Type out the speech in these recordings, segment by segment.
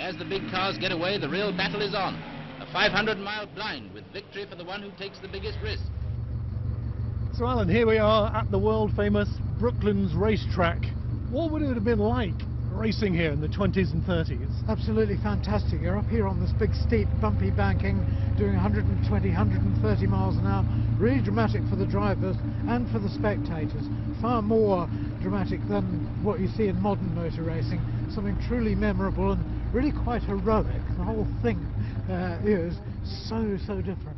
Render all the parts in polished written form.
As the big cars get away, the real battle is on. A 500-mile blind with victory for the one who takes the biggest risk. So Alan, here we are at the world-famous Brooklands racetrack. What would it have been like racing here in the 20s and 30s? Absolutely fantastic. You're up here on this big steep bumpy banking doing 120, 130 miles an hour. Really dramatic for the drivers and for the spectators. Far more dramatic than what you see in modern motor racing. Something truly memorable and really quite heroic. The whole thing is so different.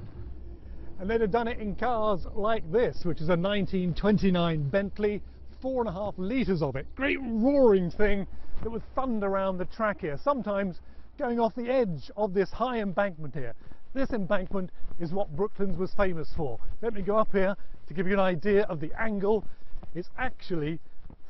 And they'd have done it in cars like this, which is a 1929 Bentley, 4.5 litres of it. Great roaring thing that would thunder around the track here, sometimes going off the edge of this high embankment here. This embankment is what Brooklands was famous for. Let me go up here to give you an idea of the angle. It's actually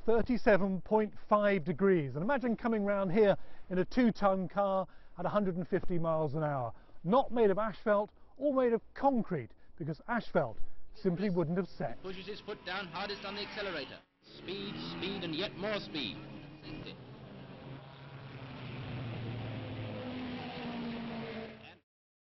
37.5 degrees. And imagine coming round here in a 2-ton car at 150 miles an hour. Not made of asphalt or made of concrete, because asphalt simply wouldn't have set. Pushes his foot down hardest on the accelerator. Speed, speed, and yet more speed.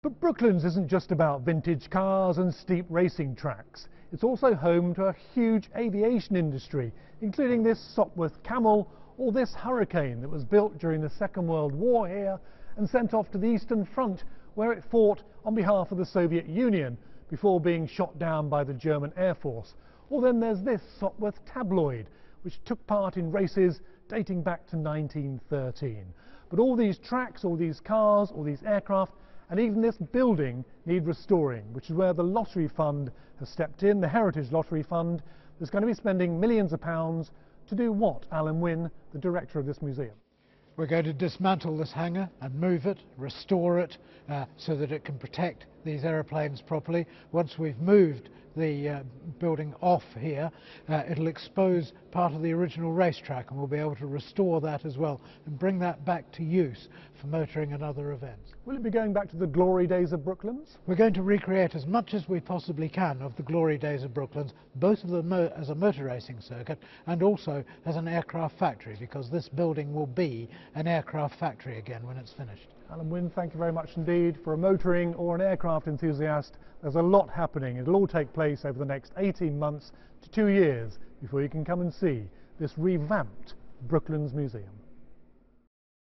But Brooklands isn't just about vintage cars and steep racing tracks. It's also home to a huge aviation industry, including this Sopwith Camel or this Hurricane that was built during the Second World War here and sent off to the Eastern Front, where it fought on behalf of the Soviet Union before being shot down by the German Air Force. Or then there's this Sopwith Tabloid, which took part in races dating back to 1913. But all these tracks, all these cars, all these aircraft, and even this building need restoring, which is where the Lottery Fund has stepped in, the Heritage Lottery Fund, that's going to be spending millions of pounds to do what, Alan Wynne, the director of this museum? We're going to dismantle this hangar and move it, restore it, so that it can protect these aeroplanes properly. Once we've moved the building off here, it'll expose part of the original racetrack, and we'll be able to restore that as well and bring that back to use for motoring and other events. Will it be going back to the glory days of Brooklands? We're going to recreate as much as we possibly can of the glory days of Brooklands, both of them as a motor racing circuit and also as an aircraft factory, because this building will be an aircraft factory again when it's finished. Alan Wynne, thank you very much indeed. For a motoring or an aircraft enthusiast, there's a lot happening. It'll all take place over the next 18 months to 2 years before you can come and see this revamped Brooklands Museum.